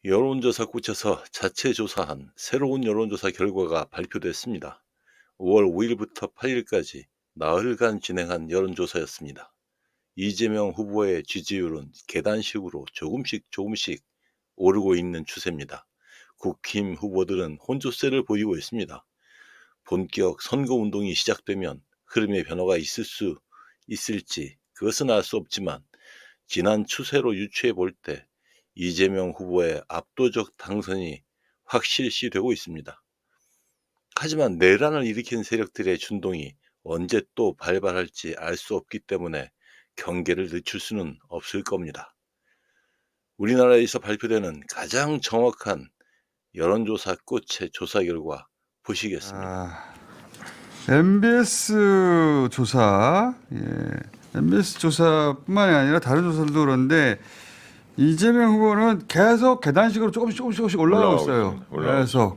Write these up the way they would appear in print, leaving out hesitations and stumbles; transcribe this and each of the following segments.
여론조사 꽃에서 자체 조사한 새로운 여론조사 결과가 발표됐습니다. 5월 5일부터 8일까지 나흘간 진행한 여론조사였습니다. 이재명 후보의 지지율은 계단식으로 조금씩 오르고 있는 추세입니다. 국힘 후보들은 혼조세를 보이고 있습니다. 본격 선거운동이 시작되면 흐름의 변화가 있을지 그것은 알 수 없지만 지난 추세로 유추해 볼 때 이재명 후보의 압도적 당선이 확실시되고 있습니다. 하지만 내란을 일으킨 세력들의 준동이 언제 또 발발할지 알 수 없기 때문에 경계를 늦출 수는 없을 겁니다. 우리나라에서 발표되는 가장 정확한 여론조사 꽃의 조사 결과 보시겠습니다. MBS 조사, MBS 조사뿐만이 아니라 다른 조사들도 그런데 이재명 후보는 계속 계단식으로 조금씩 올라가고 있어요. 그래서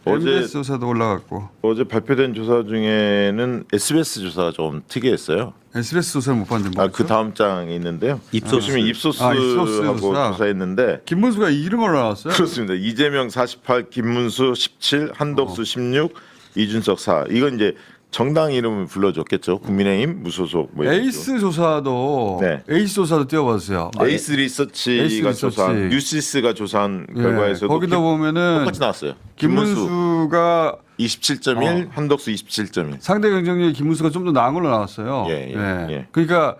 MBS 조사도 올라갔고. 어제 발표된 조사 중에는 SBS 조사가 좀 특이했어요. SBS 조사를 못 봤는데 뭐죠? 그 다음 장에 있는데요. 입소스. 보시면 입소스하고 조사. 조사했는데 김문수가 이런 걸로 나왔어요. 그렇습니다. 이재명 48, 김문수 17, 한덕수 16, 이준석 4. 이건 이제 정당 이름을 불러줬겠죠. 국민의힘 무소속 뭐 이런 에이스 조사도 네. 에이스 조사도 띄워봤어요. 에이스 리서치가 리서치. 조사한 뉴시스가 조사한 결과에서도 거기다 보면은 똑같이 나왔어요. 김문수가 27.1, 한덕수 27.1. 상대 경쟁력이 김문수가 좀 더 나은 걸로 나왔어요. 예. 그러니까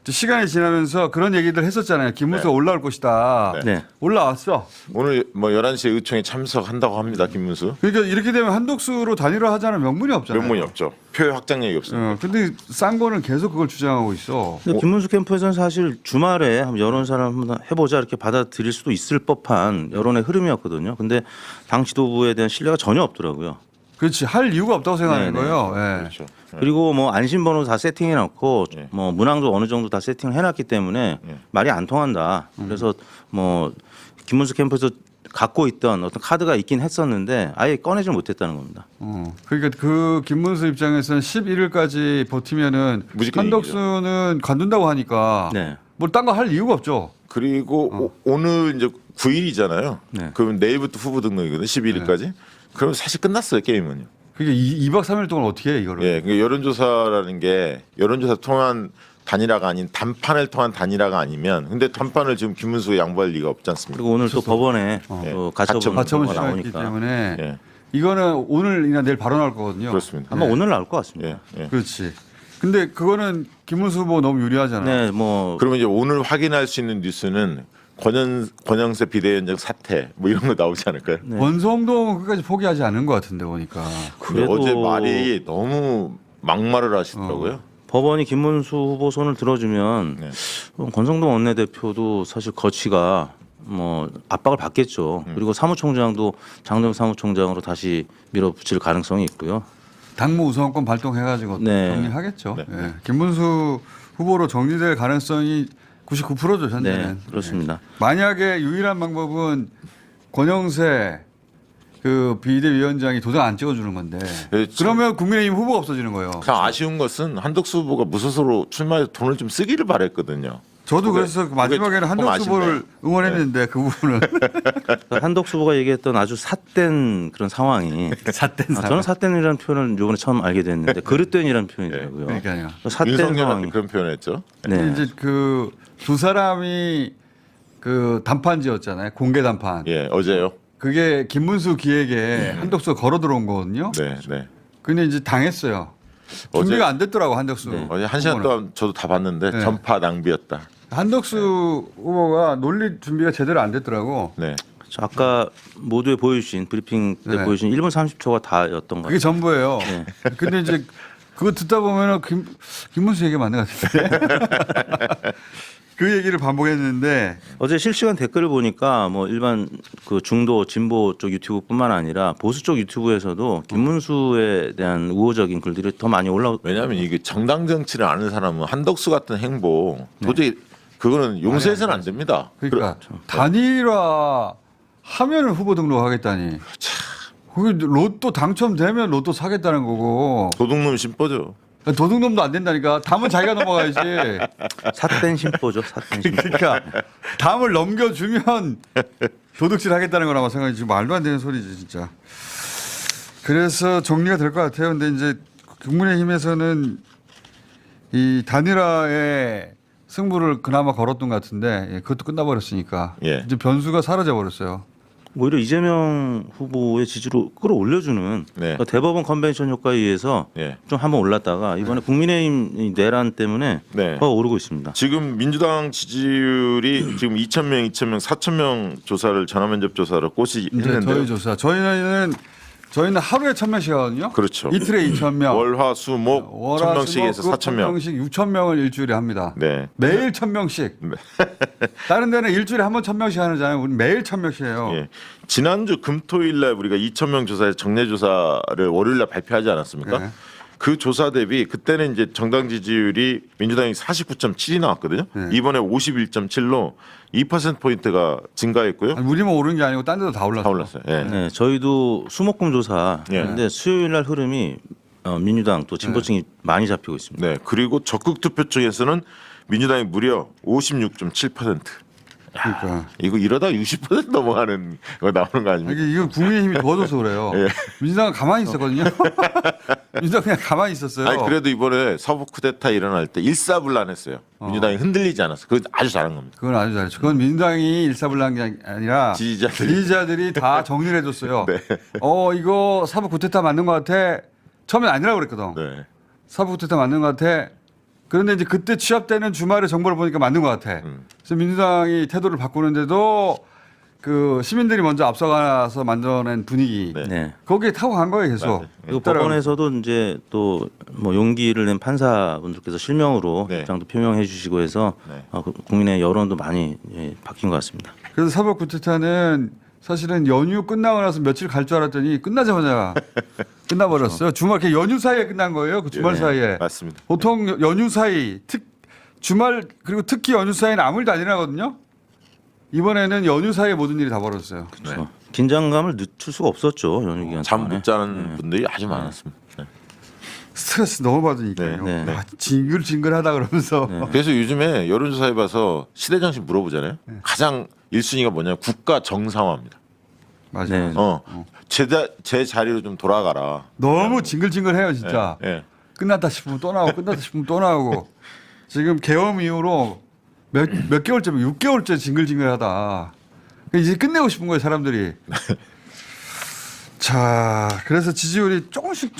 시간이 지나면서 그런 얘기들 했었잖아요. 김문수가 네. 올라올 것이다. 네. 올라왔어. 오늘 뭐 11시에 의총에 참석한다고 합니다. 김문수. 그러니까 이렇게 되면 한독수로 단일화하자는 명분이 없잖아요. 면목이 없죠. 표 확장력이 없습니다. 근데 싼 거는 계속 그걸 주장하고 있어. 근데 김문수 캠프에서는 사실 주말에 한번 여론사를 한번 해보자 이렇게 받아들일 수도 있을 법한 여론의 흐름이었거든요. 근데 당 지도부에 대한 신뢰가 전혀 없더라고요. 그렇지. 할 이유가 없다고 생각하는 네네. 거예요. 예. 그렇죠. 그리고 뭐 안심번호 다 세팅해놓고 네. 뭐 문항도 어느 정도 다 세팅을 해놨기 때문에 말이 안 통한다. 그래서 뭐 김문수 캠프에서 갖고 있던 어떤 카드가 있긴 했었는데 아예 꺼내지 못했다는 겁니다. 그러니까 그 김문수 입장에서는 11일까지 버티면은 무조건 한덕수는 관둔다고 하니까 네. 뭘 딴 거 할 이유가 없죠. 그리고 오늘 이제 9일이잖아요. 네. 그러면 내일부터 후보 등록이거든요. 11일까지. 그럼 사실 끝났어요. 게임은요. 그게 2박 3일 동안 어떻게 해 이거를? 예, 그러니까 여론조사라는 게 여론조사 통한 단일화가 아닌 단판을 통한 단일화가 아니면 근데 단판을 지금 김문수가 양보할 리가 없지 않습니까? 그리고 오늘 또 법원에 또 가처분 가처분 결과가 신청했기 나오니까 때문에 예, 이거는 오늘이나 내일 바로 나올 거거든요. 그렇습니다. 아마 오늘 나올 것 같습니다. 예, 예. 그렇지. 근데 그거는 김문수 후보 너무 유리하잖아. 네, 뭐 그러면 이제 오늘 확인할 수 있는 뉴스는 권영세 비대위원장 사퇴 뭐 이런 거 나오지 않을까요? 원성동은 끝까지 포기하지 않은 것 같은데 보니까. 그래도 어제 말이 너무 막말을 하시더라고요. 법원이 김문수 후보 손을 들어주면 네. 권성동 원내대표도 사실 거취가 뭐 압박을 받겠죠. 그리고 사무총장도 장동 사무총장으로 다시 밀어붙일 가능성이 있고요. 당무 우선권 발동해가지고 네. 정리하겠죠. 네. 예. 김문수 후보로 정리될 가능성이 99%죠 현재는. 네, 그렇습니다. 만약에 유일한 방법은 권영세 그 비대위원장이 도장 안 찍어주는 건데 네, 그러면 국민의힘 후보가 없어지는 거예요. 참 아쉬운 것은 한덕수 후보가 무소속으로 출마해서 돈을 좀 쓰기를 바랬거든요. 저도 그래서 마지막에는 조금 한덕수 아쉽네요. 후보를 응원했는데 그 부분은 그러니까 한덕수 후보가 얘기했던 아주 삿된 그런 상황이 삿된 저는 삿된이라는 표현을 이번에 처음 알게 됐는데 그릇된이라는 표현이더라고요. 그러니까요. 삿된 윤석열한테 상황이. 그런 표현했죠. 근데 네. 이제 그 두 사람이 그 단판지었잖아요. 공개 단판. 예, 어제요. 그게 김문수 기획에 한덕수가 걸어 들어온 거거든요. 네, 네. 근데 이제 당했어요. 준비가 안 됐더라고 한덕수. 어제 1시간 후보는. 동안 저도 다 봤는데 네. 전파 낭비였다. 한덕수 후보가 논리 준비가 제대로 안 됐더라고. 네. 저 아까 모두에 보여주신 브리핑 때 네. 보여주신 1분 30초가 다였던 것 그게 같아요. 전부예요. 네. 근데 이제 그거 듣다 보면은 김문수 얘기 맞는 것 같은데. 그 얘기를 반복했는데 어제 실시간 댓글을 보니까 뭐 일반 그 중도 진보 쪽 유튜브뿐만 아니라 보수 쪽 유튜브에서도 김문수에 대한 우호적인 글들이 더 많이 올라오고 왜냐하면 이게 정당 정치를 아는 사람은 한덕수 같은 행보 도저히 그거는 용서해서는 안 됩니다. 그러니까 단일화 하면은 후보 등록하겠다니. 그게 로또 당첨되면 로또 사겠다는 거고. 도둑놈 심보죠. 도둑놈도 안 된다니까. 담은 자기가 넘어가야지. 삿된 심보죠. 삿된 심보. 그러니까 담을 넘겨주면 도둑질 하겠다는 거라고 생각이 지금 말도 안 되는 소리지 진짜. 그래서 정리가 될 것 같아요. 근데 이제 국민의힘에서는 이 단일화의 승부를 그나마 걸었던 것 같은데 그것도 끝나버렸으니까 예. 이제 변수가 사라져 버렸어요. 오히려 이재명 후보의 지지로 끌어올려주는 네. 그러니까 대법원 컨벤션 효과에 의해서 예. 좀 한번 올랐다가 이번에 국민의힘 내란 때문에 네. 더 오르고 있습니다. 지금 민주당 지지율이 지금 2,000명, 2,000명, 4,000명 조사를 전화면접 조사를 꼬시 이제 했는데요. 저희 조사 저희는 하루에 1,000명씩 하거든요. 그렇죠. 이틀에 2,000명. 월화 수목 1,000명씩에서 4,000명. 1,000명씩 6,000명을 일주일에 합니다. 네. 매일 1,000명씩. 다른 데는 일주일에 한 번 1,000명씩 하잖아요. 우리 매일 1,000명씩 해요. 예. 지난주 금토일 날 우리가 2,000명 조사에 정례 조사를 월요일 날 발표하지 않았습니까? 네. 그 조사 대비 그때는 이제 정당 지지율이 민주당이 49.7이 나왔거든요. 네. 이번에 51.7로 2% 포인트가 증가했고요. 아니, 우리만 오른 게 아니고 딴 데도 다 올랐어요. 다 올랐어요. 예. 네, 저희도 수목금 조사. 예. 근데 수요일 날 흐름이 민주당 또 진보층이 많이 잡히고 있습니다. 네. 그리고 적극 투표층에서는 민주당이 무려 56.7%. 그러니까. 이거 이러다 60% 넘어가는 거 나오는 거 아닙니까? 이건 국민의힘이 도와줘서 그래요. 예. 민주당은 가만히 있었거든요. 민주당 그냥 가만히 있었어요. 아니 그래도 이번에 서부 쿠데타 일어날 때 일사불란했어요. 민주당이 흔들리지 않았어. 그거 아주 잘한 겁니다. 그건 아주 잘했죠. 그건 민주당이 일사불란 게 아니라 지지자들이 다 정리를 해줬어요. 네. 이거 사법 구태타 맞는 것 같아. 처음엔 아니라고 그랬거든. 네. 사법 구태타 맞는 것 같아. 그런데 이제 그때 취합되는 주말에 정보를 보니까 맞는 것 같아. 그래서 민주당이 태도를 바꾸는데도 그 시민들이 먼저 앞서가서 만들어낸 분위기. 네. 네. 거기에 타고 간 거예요, 계속. 맞아요. 그리고 따라가고. 법원에서도 이제 또 뭐 용기를 낸 판사분들께서 실명으로 네. 입장도 표명해 주시고 해서 네. 국민의 여론도 많이 바뀐 것 같습니다. 그래서 사법 구태타는 사실은 연휴 끝나고 나서 며칠 갈 줄 알았더니 끝나자마자 끝나버렸어요. 주말 이렇게 연휴 사이에 끝난 거예요. 그 주말 네, 사이에. 맞습니다. 보통 연휴 사이 주말 그리고 특히 연휴 사이는 아무 일도 안 일어나거든요. 이번에는 연휴 사이에 모든 일이 다 벌어졌어요. 그렇죠. 긴장감을 늦출 수가 없었죠 연휴 기간 잠 동안에. 못 자는 분들이 아주 많았습니다. 네. 스트레스 너무 받으니까요. 네, 네. 징글징글하다 그러면서 그래서 요즘에 여론조사에 봐서 시대정신 물어보잖아요. 가장 1순위가 뭐냐면 국가 정상화입니다. 맞아요. 네. 제 자리로 좀 돌아가라. 너무 징글징글해요 진짜. 예. 끝났다 싶으면 또 나오고 끝났다 싶으면 또 나오고 지금 계엄 이후로 몇 개월째 6개월째 징글징글하다. 이제 끝내고 싶은 거예요 사람들이. 자 그래서 지지율이 조금씩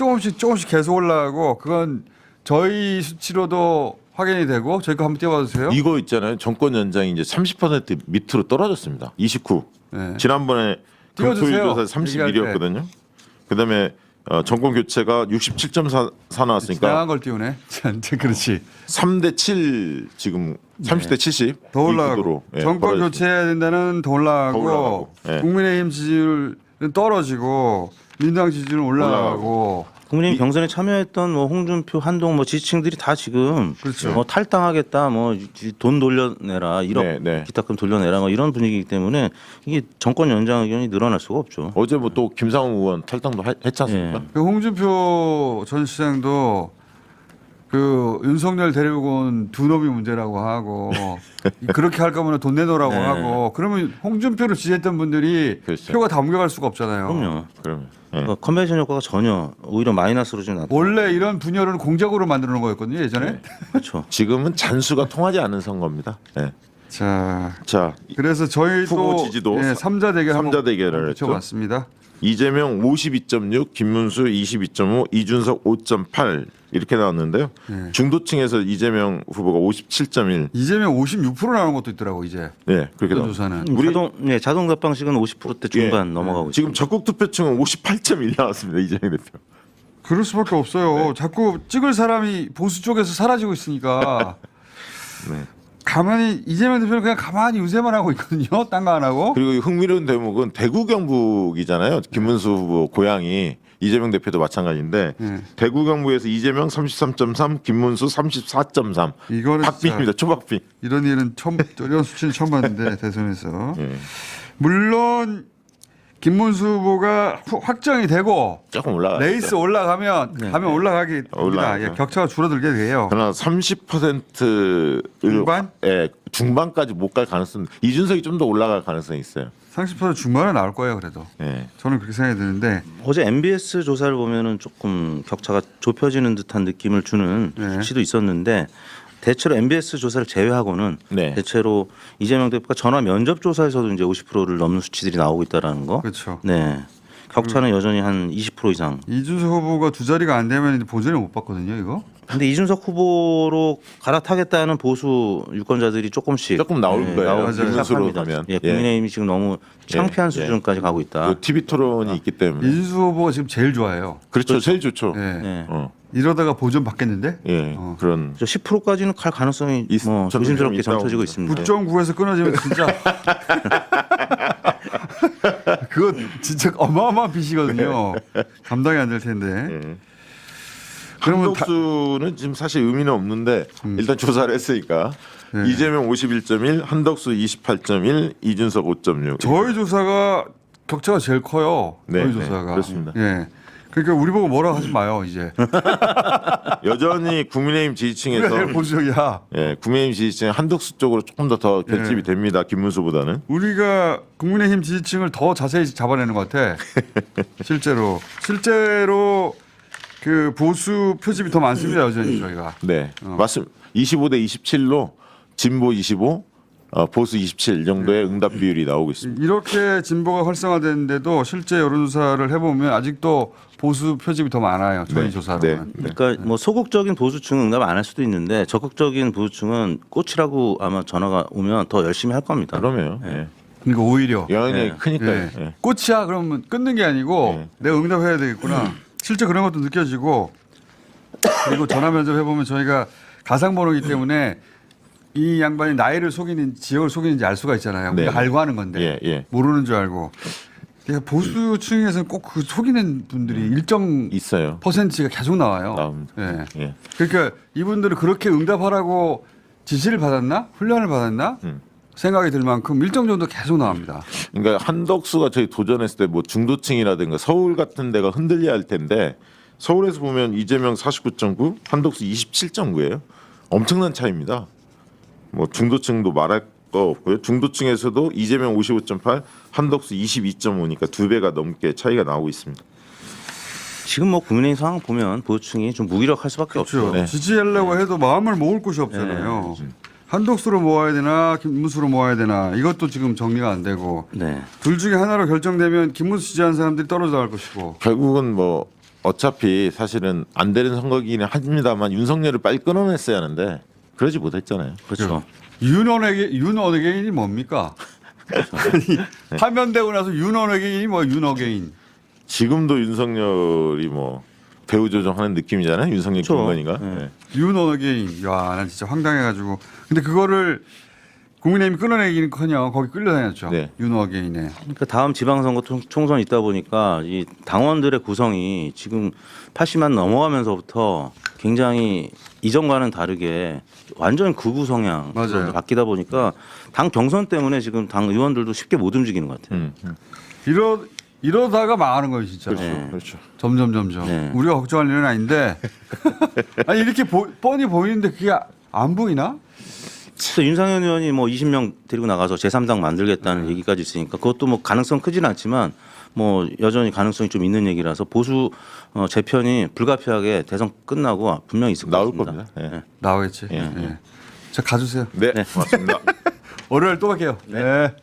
계속 올라가고 그건 저희 수치로도 확인이 되고 저희 거 한번 띄워봐 주세요. 이거 있잖아요. 정권 연장이 이제 30% 밑으로 떨어졌습니다. 29. 네. 지난번에 금토일 띄워주세요. 조사 얘기할 31이었거든요. 그다음에 정권 교체가 67.4 나왔으니까 지나간 걸 띄우네. 그렇지. 3대 7 지금 30대 70. 더 이 올라가고 구도로, 예, 정권 벌어졌습니다. 교체해야 된다는 더 올라가고, 더 올라가고, 예. 국민의힘 지지율은 떨어지고 민주당 지지율은 올라가고 국민의힘 경선에 참여했던 뭐 홍준표, 한동 뭐 지지층들이 다 지금 그렇죠. 뭐 탈당하겠다, 뭐 돈 돌려내라, 1억 네, 네. 기타금 돌려내라, 뭐 이런 분위기이기 때문에 이게 정권 연장 의견이 늘어날 수가 없죠. 어제 뭐 또 김상우 의원 탈당도 했지 않습니까? 예. 그 홍준표 전 시장도 그 윤석열 데리고 온 두 놈이 문제라고 하고 그렇게 할 거면 돈 내놓으라고 네. 하고 그러면 홍준표를 지지했던 분들이 그렇죠. 표가 다 옮겨갈 수가 없잖아요. 그럼요. 그러면 예. 컨벤션 효과가 전혀 오히려 마이너스로 지금 나타나고 원래 이런 분열은 공작으로 만드는 거였거든요 예전에. 네. 그렇죠. 지금은 잔수가 통하지 않는 선거입니다. 예. 자 자, 그래서 저희도 후보 지지도 3자 대결 삼자 대결을 했죠. 붙여봤습니다. 이재명 52.6, 김문수 22.5, 이준석 5.8 이렇게 나왔는데요. 중도층에서 이재명 후보가 57.1. 이재명 56% 나오는 것도 있더라고 이제. 네, 그렇게 어떤 나왔 조사는. 우리- 자동 답방식은 50%대 중반 넘어가고 있습니다. 지금 적극 투표층은 58.1 나왔습니다. 이재명 대표. 그럴 수밖에 없어요. 네. 자꾸 찍을 사람이 보수 쪽에서 사라지고 있으니까. 네. 가만히 이재명 대표는 그냥 가만히 유세만 하고 있거든요. 딴 거 안 하고. 그리고 흥미로운 대목은 대구 경북이잖아요. 김문수 후보 고향이 이재명 대표도 마찬가지인데 대구 경북에서 이재명 33.3, 김문수 34.3. 이거는 박빙입니다. 초박빙. 이런 일은 이런 수치는 처음 봤는데 대선에서. 예. 물론 김문수 후보가 확정이 되고 조금 올라가. 레이스 올라가면 가면 올라가게 됩니다. 올라가죠. 예, 격차가 줄어들게 돼요. 그러나 30%를 중반? 예, 중반까지 못 갈 가능성. 이준석이 좀 더 올라갈 가능성이 있어요. 30% 중반에 나올 거예요. 그래도 예. 저는 그렇게 생각이 드는데 어제 MBS 조사를 보면은 조금 격차가 좁혀지는 듯한 느낌을 주는 네. 수치도 있었는데 대체로 MBS 조사를 제외하고는 네. 대체로 이재명 대표가 전화 면접 조사에서도 이제 50%를 넘는 수치들이 나오고 있다라는 거. 그렇죠. 네. 격차는 여전히 한 20% 이상. 이준석 후보가 두 자리가 안 되면 이제 보전을 못 받거든요. 이거. 근데 이준석 후보로 갈아타겠다는 보수 유권자들이 조금씩 조금 나올 거예요. 나오기 맞아요. 김문수로 시작합니다. 가면. 예, 국민의힘이 지금 너무 창피한 예. 수준까지 가고 있다. 그 TV 토론이 있기 때문에. 이준석 후보가 지금 제일 좋아해요. 그렇죠. 제일 좋죠. 예. 네. 이러다가 보전 받겠는데? 예. 어. 그런 10%까지는 갈 가능성이 뭐 저는 조심스럽게 좀 있다고 점쳐지고 봅니다. 있습니다. 9.9에서 끊어지면 진짜 그거 진짜 어마어마한 빚이거든요. 감당이 안 될 텐데. 예. 그러면 한덕수는 지금 사실 의미는 없는데 일단 조사를 했으니까 네. 이재명 51.1, 한덕수 28.1, 이준석 5.6. 저희 조사가 격차가 제일 커요. 네, 저희 네, 조사가. 그렇습니다. 예. 그러니까 우리 보고 뭐라 하지 마요 이제. 여전히 국민의힘 우리가 지지층에서 제일 보수적이야. 예, 국민의힘 지지층 한덕수 쪽으로 조금 더 결집이 네. 됩니다. 김문수보다는. 우리가 국민의힘 지지층을 더 자세히 잡아내는 것 같아. 실제로 그 보수 표집이 더 많습니다 여전히 저희가. 네, 맞습니다. 25대 27로 진보 25, 보수 27 정도의 응답 비율이 나오고 있습니다. 이렇게 진보가 활성화되는데도 실제 여론조사를 해보면 아직도 보수 표집이 더 많아요. 저희 네, 조사로는. 네. 그러니까 뭐 소극적인 보수층은 응답 안 할 수도 있는데 적극적인 보수층은 꽃이라고 아마 전화가 오면 더 열심히 할 겁니다. 그러면 예. 그러니까 오히려 영향이 네. 크니까요. 예. 예. 꽃이야 그러면 끊는 게 아니고 네. 내가 응답해야 되겠구나. 실제 그런 것도 느껴지고 그리고 전화 면접 해보면 저희가 가상번호이기 때문에 이 양반이 나이를 속이는 지역을 속이는지 알 수가 있잖아요. 우리가 네. 알고 하는 건데 예, 예. 모르는 줄 알고. 그러니까 보수층에서는 꼭 그 속이는 분들이 일정 있어요. 퍼센트가 계속 나와요. 나옵니다. 예. 예. 그러니까 이분들은 그렇게 응답하라고 지시를 받았나 훈련을 받았나 생각이 들 만큼 일정 정도 계속 나옵니다. 그러니까 한덕수가 저희 도전했을 때 뭐 중도층이라든가 서울 같은 데가 흔들려야 할 텐데 서울에서 보면 이재명 49.9, 한덕수 27.9예요. 엄청난 차이입니다. 뭐 중도층도 말할 거 없고요. 중도층에서도 이재명 55.8, 한덕수 22.5니까 2배가 넘게 차이가 나오고 있습니다. 지금 뭐 국민의힘 상황 보면 보수층이 좀 무기력할 수밖에 그렇죠. 없죠. 지지하려고 해도 마음을 모을 곳이 없잖아요. 한독수로 모아야 되나 김문수로 모아야 되나 이것도 지금 정리가 안 되고 네. 둘 중에 하나로 결정되면 김문수 지지하는 사람들이 떨어져 나갈 것이고 결국은 뭐 어차피 사실은 안 되는 선거이긴 합니다만 윤석열을 빨리 끊어냈어야 하는데 그러지 못했잖아요. 그렇죠. 윤어게인이 뭡니까? 아니, 파면되고 나서 윤어게인이 뭐 윤어게인. 지금도 윤석열이 뭐 배우 조정하는 느낌이잖아요. 윤석열 그렇죠. 김건희가. 네. 네. 윤어게인. 야, 난 진짜 황당해가지고. 근데 그거를 국민의힘이 끊어내기는커녕 거기 끌려다녔죠. 네. 윤어게인에. 그러니까 다음 지방선거 총선 있다 보니까 이 당원들의 구성이 지금 80만 넘어가면서부터 굉장히 이전과는 다르게 완전 극우 성향 맞아요. 바뀌다 보니까 당 경선 때문에 지금 당 의원들도 쉽게 못 움직이는 것 같아요. 이러다가 망하는 거예요, 진짜. 그렇죠. 네. 그렇죠. 점점. 네. 우리가 걱정할 일은 아닌데. 아니, 이렇게 뻔히 보이는데 그게 안 보이나? 그래서 윤상현 의원이 뭐 20명 데리고 나가서 제3당 만들겠다는 얘기까지 있으니까 그것도 뭐 가능성 크진 않지만 뭐 여전히 가능성이 좀 있는 얘기라서 보수 재편이 불가피하게 대선 끝나고 분명히 있을 것 나올 같습니다. 겁니다. 예. 나오겠지. 예. 예. 자, 가주세요. 네, 고맙습니다. 월요일 또 갈게요. 네.